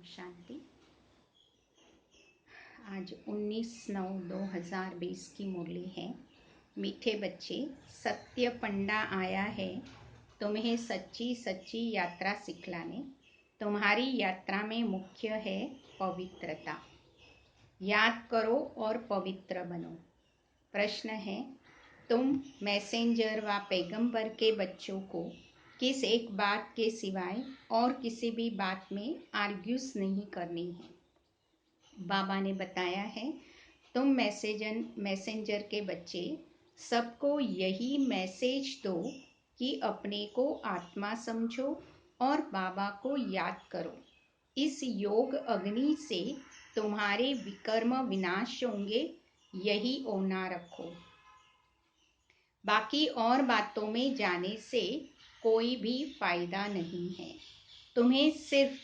शांति। आज 19/9/2020 की मुरली है। मीठे बच्चे, सत्य पंडा आया है तुम्हें सच्ची सच्ची यात्रा सिखलाने। तुम्हारी यात्रा में मुख्य है पवित्रता। याद करो और पवित्र बनो। प्रश्न है, तुम मैसेंजर व पैगंबर के बच्चों को किस एक बात के सिवाय और किसी भी बात में आर्ग्यूस नहीं करनी है। बाबा ने बताया है, तुम मैसेंजर के बच्चे सबको यही मैसेज दो कि अपने को आत्मा समझो और बाबा को याद करो। इस योग अग्नि से तुम्हारे विकर्म विनाश होंगे, यही ओना रखो। बाकी और बातों में जाने से कोई भी फायदा नहीं है। तुम्हें सिर्फ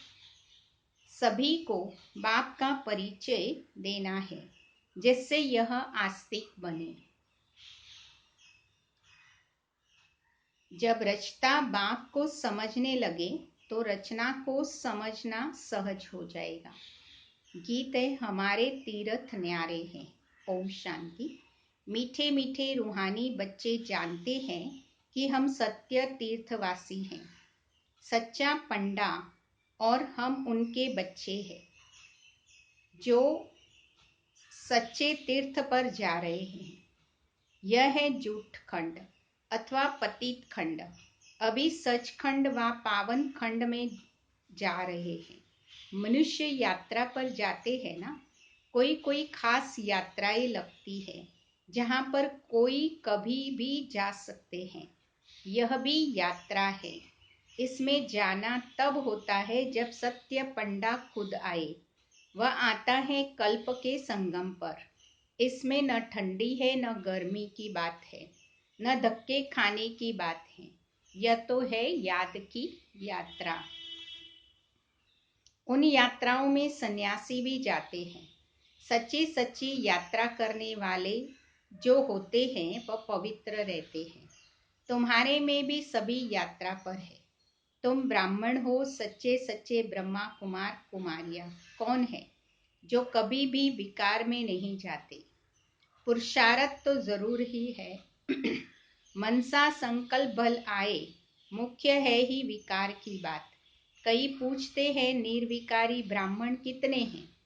सभी को बाप का परिचय देना है, जिससे यह आस्तिक बने। जब रचता बाप को समझने लगे तो रचना को समझना सहज हो जाएगा। गीत है, हमारे तीर्थ न्यारे हैं। ओम शांति। मीठे मीठे रूहानी बच्चे जानते हैं कि हम सत्य तीर्थवासी हैं, सच्चा पंडा, और हम उनके बच्चे हैं जो सच्चे तीर्थ पर जा रहे हैं। यह है झूठ खंड अथवा पतित खंड। अभी सचखंड व पावन खंड में जा रहे हैं। मनुष्य यात्रा पर जाते हैं ना, कोई कोई खास यात्राएं लगती है जहाँ पर कोई कभी भी जा सकते हैं। यह भी यात्रा है। इसमें जाना तब होता है जब सत्य पंडा खुद आए। वह आता है कल्प के संगम पर। इसमें न ठंडी है न गर्मी की बात है, न धक्के खाने की बात है। यह तो है याद की यात्रा। उन यात्राओं में सन्यासी भी जाते हैं। सच्ची सच्ची यात्रा करने वाले जो होते हैं वह पवित्र रहते हैं। तुम्हारे में भी सभी यात्रा पर है। तुम ब्राह्मण हो, सच्चे सच्चे ब्रह्मा कुमार कुमारियां। कौन है जो कभी भी विकार में नहीं जाते? पुरुषार्थ तो जरूर ही है। मनसा संकल्प बल आए, मुख्य है ही विकार की बात। कई पूछते हैं, निर्विकारी ब्राह्मण कितने हैं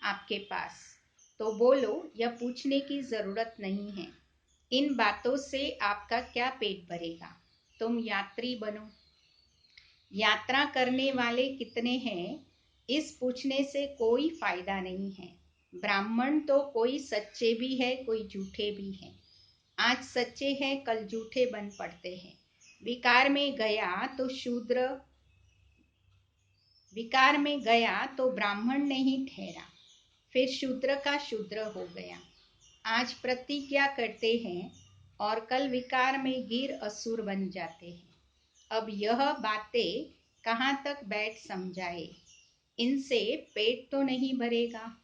आपके पास? तो बोलो, यह पूछने की जरूरत नहीं है। इन बातों से आपका क्या पेट भरेगा? तुम यात्री बनो। यात्रा करने वाले कितने हैं, इस पूछने से कोई फायदा नहीं है। ब्राह्मण तो कोई सच्चे भी है, कोई झूठे भी हैं। आज सच्चे हैं, कल झूठे बन पड़ते हैं। विकार में गया तो ब्राह्मण नहीं ठहरा, फिर शूद्र का शूद्र हो गया। आज प्रतिज्ञा करते हैं और कल विकार में गिर असुर बन जाते हैं। अब यह बातें कहाँ तक बैठ समझाए? इनसे पेट तो नहीं भरेगा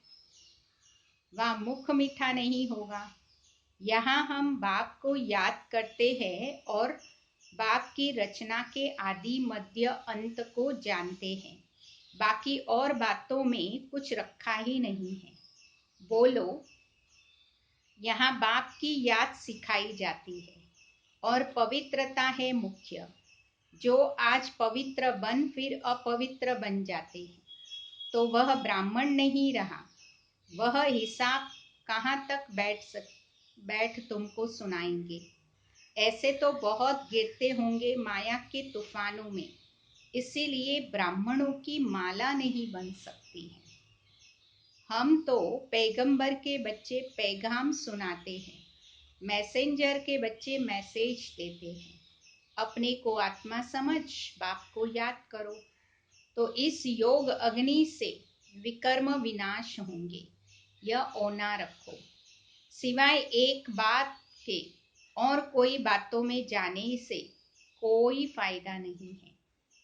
व मुख मीठा नहीं होगा। यहाँ हम बाप को याद करते हैं और बाप की रचना के आदि मध्य अंत को जानते हैं। बाकी और बातों में कुछ रखा ही नहीं है। बोलो, यहाँ बाप की याद सिखाई जाती है और पवित्रता है मुख्य। जो आज पवित्र बन फिर अपवित्र बन जाते हैं तो वह ब्राह्मण नहीं रहा। वह हिसाब कहाँ तक बैठ तुमको सुनाएंगे। ऐसे तो बहुत गिरते होंगे माया के तूफानों में, इसीलिए ब्राह्मणों की माला नहीं बन सकती है। हम तो पैगंबर के बच्चे पैगाम सुनाते हैं, मैसेंजर के बच्चे मैसेज देते हैं। अपने को आत्मा समझ, बाप को याद करो, तो इस योग अग्नि से विकर्म विनाश होंगे। यह ओना रखो। सिवाय एक बात के और कोई बातों में जाने से कोई फायदा नहीं है।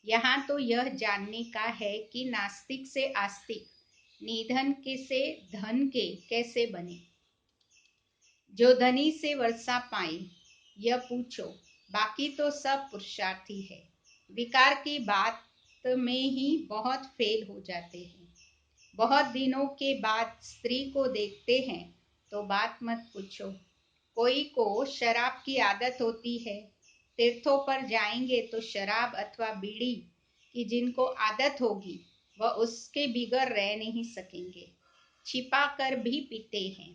यहाँ तो यह जानने का है कि नास्तिक से आस्तिक, निधन के से धन के कैसे बने। जो धनी से वर्षा पाए, यह पूछो। बाकी तो सब पुरुषार्थी है। विकार की बात में ही बहुत फेल हो जाते हैं। बहुत दिनों के बाद स्त्री को देखते हैं तो बात मत पूछो। कोई को शराब की आदत होती है, तीर्थों पर जाएंगे तो शराब अथवा बीड़ी की जिनको आदत होगी वह उसके बिगर रह नहीं सकेंगे। छिपा कर भी पीते हैं,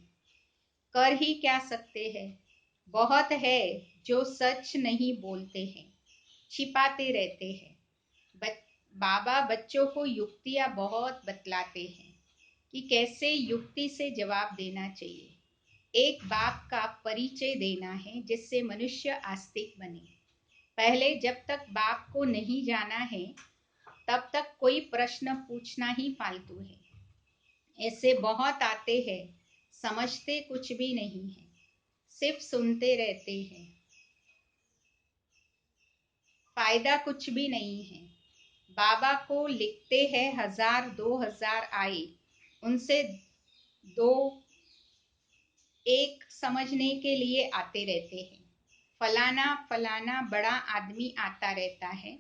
कर ही क्या सकते हैं। बहुत है जो सच नहीं बोलते हैं, छिपाते रहते हैं। बाबा बच्चों को युक्तियां बहुत बतलाते हैं कि कैसे युक्ति से जवाब देना चाहिए। एक बाप का परिचय देना है जिससे मनुष्य आस्तिक बने। पहले जब तक बाप को नहीं जाना है तब तक कोई प्रश्न पूछना ही फालतू है। ऐसे बहुत आते हैं, समझते कुछ भी नहीं है, सिर्फ सुनते रहते हैं, फायदा कुछ भी नहीं है। बाबा को लिखते हैं 1000-2000 आए, उनसे दो एक समझने के लिए आते रहते हैं। फलाना फलाना बड़ा आदमी आता रहता है,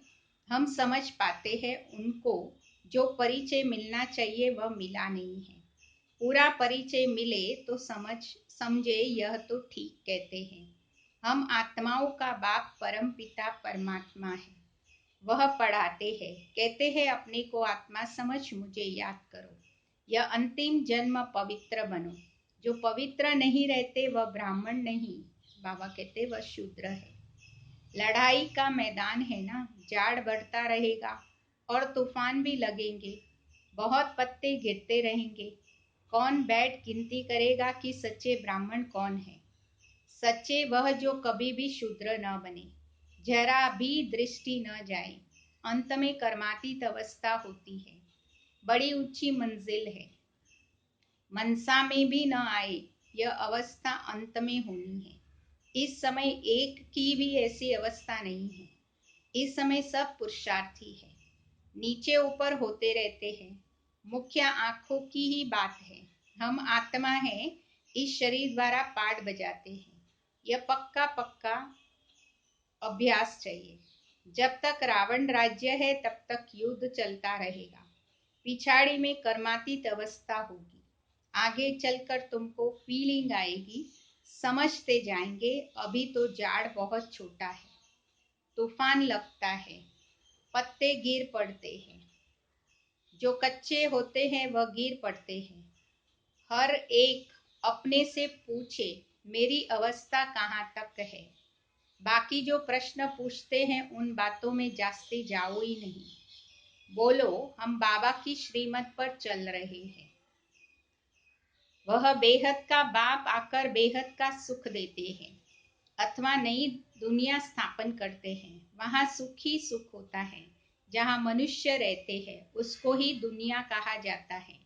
हम समझ पाते हैं उनको जो परिचय मिलना चाहिए वह मिला नहीं है। पूरा परिचय मिले तो समझे यह तो ठीक कहते हैं। हम आत्माओं का बाप परम पिता परमात्मा है, वह पढ़ाते हैं, कहते हैं अपने को आत्मा समझ मुझे याद करो। यह अंतिम जन्म पवित्र बनो। जो पवित्र नहीं रहते वह ब्राह्मण नहीं, बाबा कहते वह शूद्र है। लड़ाई का मैदान है ना, जाड़ बढ़ता रहेगा और तूफान भी लगेंगे, बहुत पत्ते गिरते रहेंगे। कौन बैठ गिनती करेगा कि सच्चे ब्राह्मण कौन है। सच्चे वह जो कभी भी शूद्र न बने, जरा भी दृष्टि न जाए। अंत में कर्मातीत अवस्था होती है, बड़ी ऊंची मंजिल है। मनसा में भी न आए, यह अवस्था अंत में होनी है। इस समय एक की भी ऐसी अवस्था नहीं है। इस समय सब पुरुषार्थी है, नीचे ऊपर होते रहते हैं। मुख्य आंखों की ही बात है। हम आत्मा है, इस शरीर द्वारा पाठ बजाते हैं। यह पक्का पक्का अभ्यास चाहिए। जब तक रावण राज्य है तब तक युद्ध चलता रहेगा। पिछाड़ी में कर्मातीत अवस्था होगी, आगे चलकर तुमको फीलिंग आएगी, समझते जाएंगे। अभी तो जाड़ बहुत छोटा है, तूफान लगता है, पत्ते गिर पड़ते हैं। जो कच्चे होते हैं वह गिर पड़ते हैं। हर एक अपने से पूछे मेरी अवस्था कहाँ तक है। बाकी जो प्रश्न पूछते हैं उन बातों में जास्ते जाओ ही नहीं। बोलो हम बाबा की श्रीमत पर चल रहे हैं। वह बेहद का बाप आकर बेहद का सुख देते हैं अथवा नई दुनिया स्थापन करते हैं। वहाँ सुख ही सुख होता है। जहाँ मनुष्य रहते हैं उसको ही दुनिया कहा जाता है।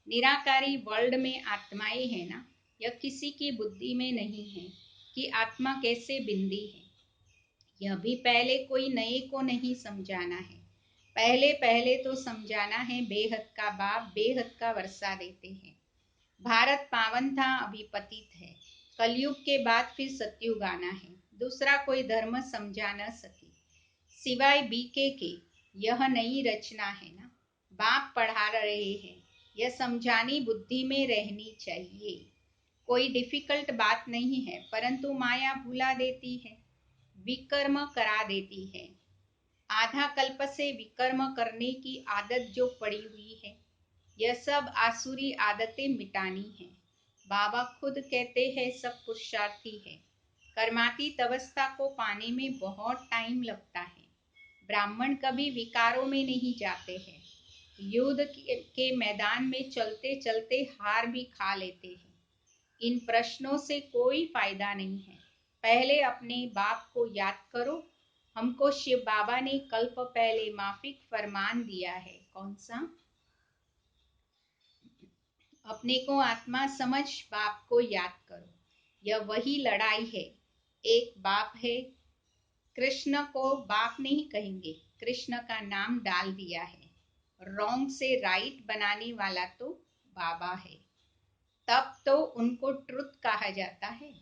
निराकारी वर्ल्ड में आत्माएं है ना, यह किसी की बुद्धि में नहीं है कि आत्मा कैसे बिंदी है। यह भी पहले कोई नए को नहीं समझाना है, पहले पहले तो समझाना है बेहद का बाप बेहद का वर्षा देते हैं। भारत पावन था, अभी पतित है। कलयुग के बाद फिर सतयुग आना है। दूसरा कोई धर्म समझा न सके सिवाय बीके के। यह नई रचना है ना, बाप पढ़ा रहे हैं। यह समझानी बुद्धि में रहनी चाहिए। कोई डिफिकल्ट बात नहीं है, परंतु माया भुला देती है, विकर्म करा देती है। आधा कल्प से विकर्म करने की आदत जो पड़ी हुई है, यह सब आसुरी आदतें मिटानी है। बाबा खुद कहते हैं सब पुरुषार्थी है। कर्मातीत अवस्था को पाने में बहुत टाइम लगता है। ब्राह्मण कभी विकारों में नहीं जाते हैं। युद्ध के मैदान में चलते चलते हार भी खा लेते हैं। इन प्रश्नों से कोई फायदा नहीं है। पहले अपने बाप को याद करो। हमको शिव बाबा ने कल्प पहले माफिक फरमान दिया है। कौन सा? अपने को आत्मा समझ बाप को याद करो। यह वही लड़ाई है। एक बाप है, कृष्ण को बाप नहीं कहेंगे, कृष्ण का नाम डाल दिया है। रॉन्ग से राइट बनाने वाला तो बाबा है, तब तो उनको ट्रुथ कहा जाता है।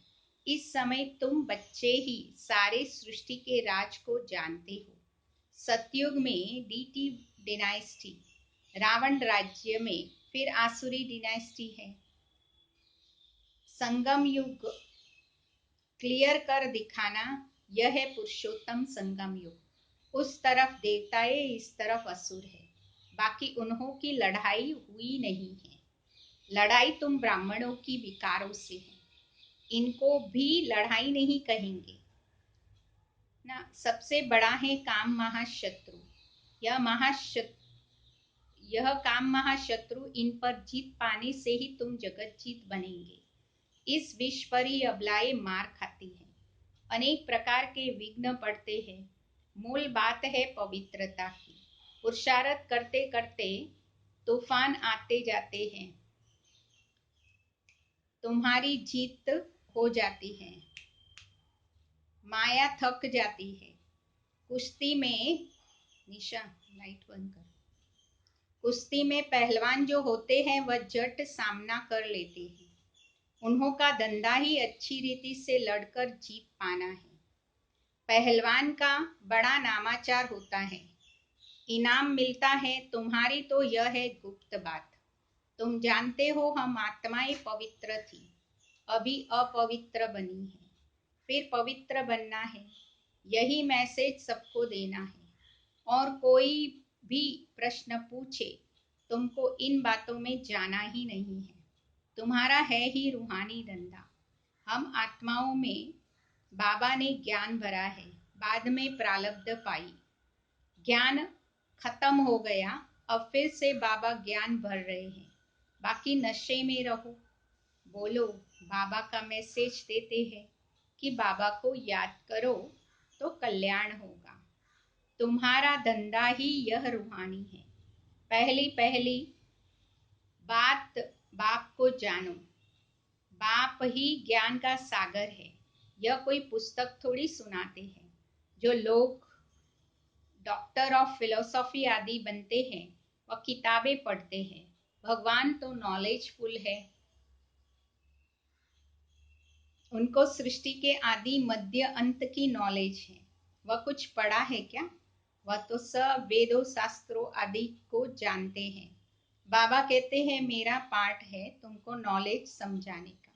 इस समय तुम बच्चे ही सारे सृष्टि के राज को जानते हो। सतयुग में डिनाइस्टी, रावण राज्य में फिर आसुरी डिनाइस्टी है। संगम युग क्लियर कर दिखाना, यह है पुरुषोत्तम संगम युग। उस तरफ देवताएं, इस तरफ असुर है। बाकी उन्हों की लड़ाई हुई नहीं है। लड़ाई तुम ब्राह्मणों की विकारों से है, इनको भी लड़ाई नहीं कहेंगे ना। सबसे बड़ा है काम महाशत्रु। यह काम महाशत्रु, इन पर जीत पाने से ही तुम जगत जीत बनेंगे। इस विष पर ही अबलाएं मार खाती है। अनेक प्रकार के विघ्न पड़ते हैं। मूल बात है पवित्रता की। पुरुषार्थ करते करते तूफान आते जाते हैं, तुम्हारी जीत हो जाती है। माया थक जाती है। कुश्ती में निशा लाइट बंद कर। कुश्ती में पहलवान जो होते हैं वह झट सामना कर लेते हैं। उन्हों का धंधा ही अच्छी रीति से लड़कर जीत पाना है। पहलवान का बड़ा नामाचार होता है, इनाम मिलता है। तुम्हारी तो यह है गुप्त बात। तुम जानते हो हम आत्माएं पवित्र थी, अभी अपवित्र बनी है, फिर पवित्र बनना है। यही मैसेज सबको देना है। और कोई भी प्रश्न पूछे, तुमको इन बातों में जाना ही नहीं है। तुम्हारा है ही रूहानी धंधा। हम आत्माओं में बाबा ने ज्ञान भरा है, बाद में प्रारब्ध पाई। ज्ञान खत्म हो गया, अब फिर से बाबा ज्ञान भर रहे हैं। बाकी नशे में रहो, बोलो। बाबा का मैसेज देते हैं कि बाबा को याद करो तो कल्याण होगा। तुम्हारा धंधा ही यह रूहानी है। पहली पहली बात, बाप को जानो। बाप ही ज्ञान का सागर है। यह कोई पुस्तक थोड़ी सुनाते हैं। जो लोग डॉक्टर ऑफ फिलोसॉफी आदि बनते हैं वह किताबें पढ़ते हैं। भगवान तो नॉलेजफुल है, उनको सृष्टि के आदि मध्य अंत की नॉलेज है। वह कुछ पढ़ा है क्या? वह तो सब वेदों शास्त्रों आदि को जानते हैं। बाबा कहते हैं मेरा पार्ट है तुमको नॉलेज समझाने का।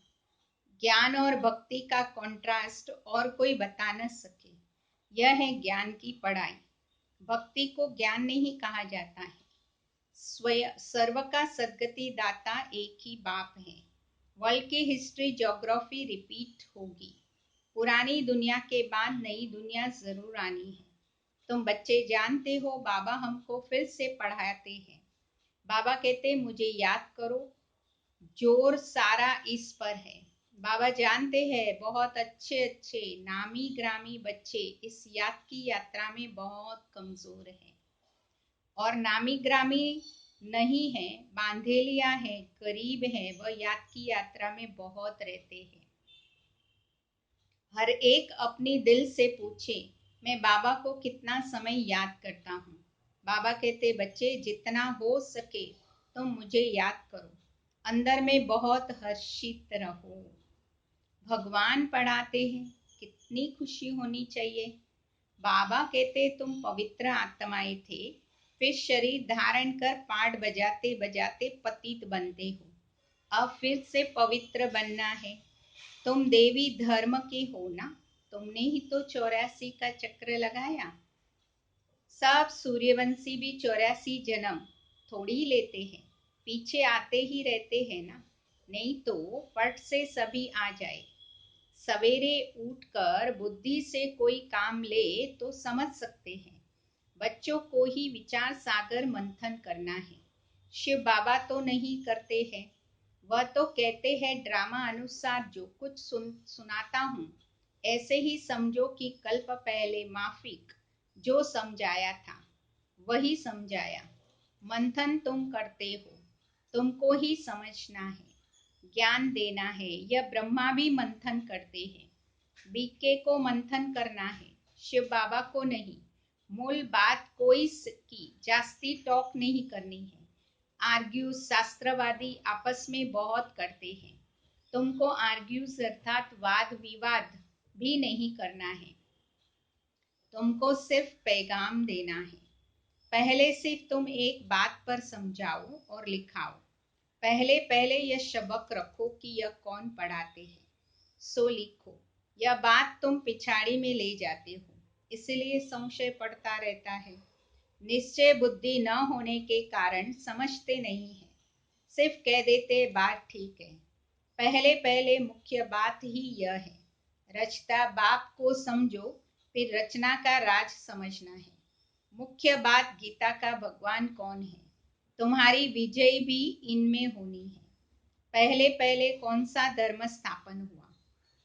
ज्ञान और भक्ति का कॉन्ट्रास्ट और कोई बता न सके। यह है ज्ञान की पढ़ाई। भक्ति को ज्ञान नहीं कहा जाता है। स्वयं सर्व का सद्गति दाता एक ही बाप है। वर्ल्ड की हिस्ट्री ज्योग्राफी रिपीट होगी। पुरानी दुनिया के बाद नई दुनिया जरूर आनी है। तुम बच्चे जानते हो बाबा हमको फिर से पढ़ाते हैं। बाबा कहते मुझे याद करो। जोर सारा इस पर है। बाबा जानते हैं बहुत अच्छे अच्छे नामी ग्रामी बच्चे इस याद की यात्रा में बहुत कमजोर हैं और नामी ग्रामी नहीं है, बांधेलिया है, गरीब है, वह याद की यात्रा में बहुत रहते हैं। हर एक अपनी दिल से पूछे मैं बाबा को कितना समय याद करता हूँ। बाबा कहते बच्चे जितना हो सके तुम मुझे याद करो। अंदर में बहुत हर्षित रहो। भगवान पढ़ाते हैं, कितनी खुशी होनी चाहिए। बाबा कहते तुम पवित्र आत्माएं थे, फिर शरीर धारण कर पाठ बजाते बजाते पतित बनते हो। अब फिर से पवित्र बनना है। तुम देवी धर्म के हो ना। तुमने ही तो 84 का चक्र लगाया। सब सूर्यवंशी भी 84 जन्म थोड़ी लेते हैं, पीछे आते ही रहते हैं ना। नहीं तो पट से सभी आ जाए। सवेरे उठकर बुद्धि से कोई काम ले तो समझ सकते हैं। बच्चों को ही विचार सागर मंथन करना है। शिव बाबा तो नहीं करते हैं। वह तो कहते हैं ड्रामा अनुसार जो कुछ सुनाता हूँ ऐसे ही समझो कि कल्प पहले माफिक जो समझाया था वही समझाया। मंथन तुम करते हो, तुमको ही समझना है, ज्ञान देना है। यह ब्रह्मा भी मंथन करते हैं। बीके को मंथन करना है, शिव बाबा को नहीं। मूल बात कोई की जास्ती टॉक नहीं करनी है। आर्ग्यूज शास्त्रवादी आपस में बहुत करते हैं। तुमको आर्ग्यूज अर्थात वाद विवाद भी नहीं करना है। तुमको सिर्फ पैगाम देना है। पहले सिर्फ तुम एक बात पर समझाओ और लिखाओ। पहले पहले यह सबक रखो कि यह कौन पढ़ाते हैं, सो लिखो। यह बात तुम पिछाड़ी में ले जाते हो, इसलिए संशय पड़ता रहता है। निश्चय बुद्धि न होने के कारण समझते नहीं है, सिर्फ कह देते बात ठीक है। पहले पहले मुख्य बात ही यह है, रचता बाप को समझो, फिर रचना का राज समझना है। मुख्य बात गीता का भगवान कौन है, तुम्हारी विजय भी इनमें होनी है। पहले पहले कौन सा धर्म स्थापन हुआ,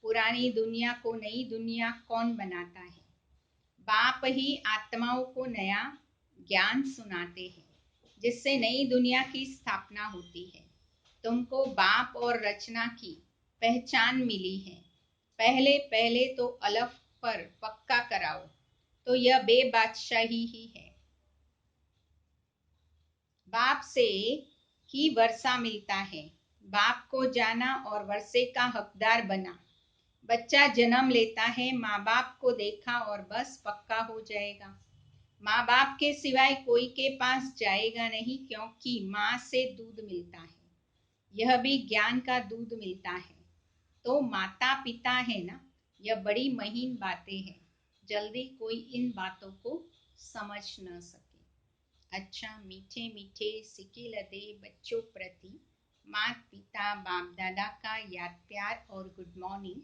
पुरानी दुनिया को नई दुनिया कौन बनाता है? बाप ही आत्माओं को नया ज्ञान सुनाते हैं, जिससे नई दुनिया की स्थापना होती है। तुमको बाप और रचना की पहचान मिली है। पहले पहले तो अलफ पर पक्का कराओ, तो यह बेबादशाही ही है। बाप से ही वर्षा मिलता है। बाप को जाना और वर्षे का हकदार बना। बच्चा जन्म लेता है, माँ बाप को देखा और बस पक्का हो जाएगा। माँ बाप के सिवाय कोई के पास जाएगा नहीं, क्योंकि माँ से दूध मिलता है। यह भी ज्ञान का दूध मिलता है। तो माता पिता है ना, यह बड़ी महीन बातें हैं। जल्दी कोई इन बातों को समझ न सके। अच्छा, मीठे मीठे सिके लदे बच्चों प्रति माता पिता बाप दादा का याद प्यार और गुड मॉर्निंग।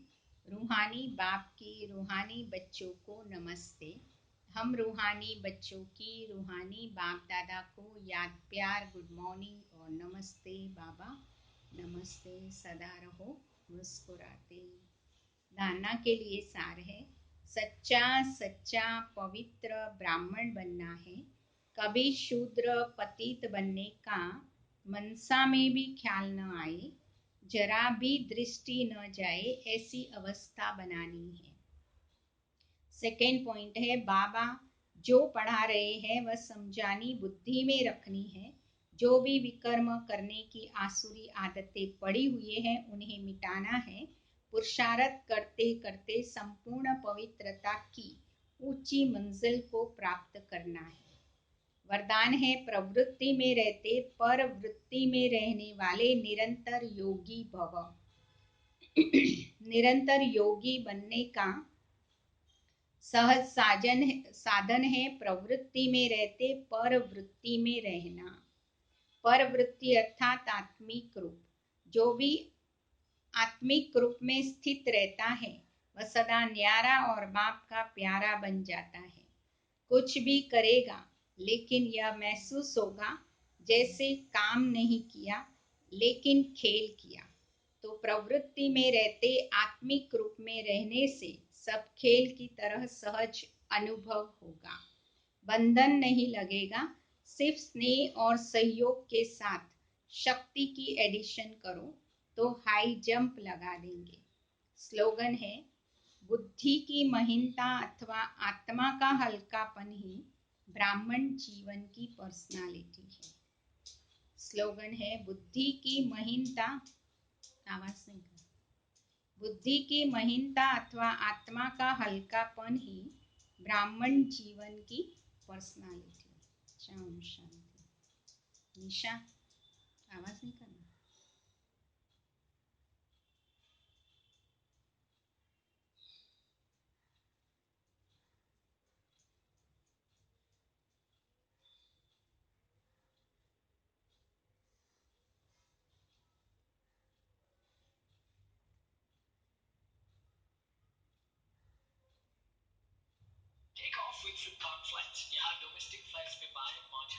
रूहानी बाप की रूहानी बच्चों को नमस्ते। हम रूहानी बच्चों की रूहानी बाप दादा को याद प्यार गुड मॉर्निंग और नमस्ते बाबा। नमस्ते, सदा रहो मुस्कुराते। धारणा के लिए सार है, सच्चा सच्चा पवित्र ब्राह्मण बनना है। कभी शूद्र पतित बनने का मनसा में भी ख्याल न आए, जरा भी दृष्टि न जाए, ऐसी अवस्था बनानी है। सेकेंड पॉइंट है, बाबा जो पढ़ा रहे हैं वह समझानी बुद्धि में रखनी है। जो भी विकर्म करने की आसुरी आदतें पड़ी हुई हैं उन्हें मिटाना है। पुरुषार्थ करते करते संपूर्ण पवित्रता की ऊंची मंजिल को प्राप्त करना है। वरदान है, प्रवृत्ति में रहते पर वृत्ति में रहने वाले निरंतर योगी भव। निरंतर योगी बनने का सहज साधन है प्रवृत्ति में रहते पर वृत्ति में रहना। पर वृत्ति अर्थात आत्मिक रूप। जो भी आत्मिक रूप में स्थित रहता है वह सदा न्यारा और बाप का प्यारा बन जाता है। कुछ भी करेगा लेकिन यह महसूस होगा जैसे काम नहीं किया लेकिन खेल किया। तो प्रवृत्ति में रहते आत्मिक रूप में रहने से सब खेल की तरह सहज अनुभव होगा। बंधन नहीं लगेगा, सिर्फ स्नेह और सहयोग के साथ शक्ति की एडिशन करो तो हाई जंप लगा देंगे। स्लोगन है, बुद्धि की महीनता अथवा आत्मा का हल्कापन ही ब्राह्मण जीवन की पर्सनालिटी है। स्लोगन है, बुद्धि की महीनता, आवाज नहीं कर, बुद्धि की महीनता अथवा आत्मा का हल्कापन ही ब्राह्मण जीवन की पर्सनालिटी। शांति। निशा, आवाज नहीं करना। Take off with Flipkart flights. यहाँ domestic flights में पाएं 5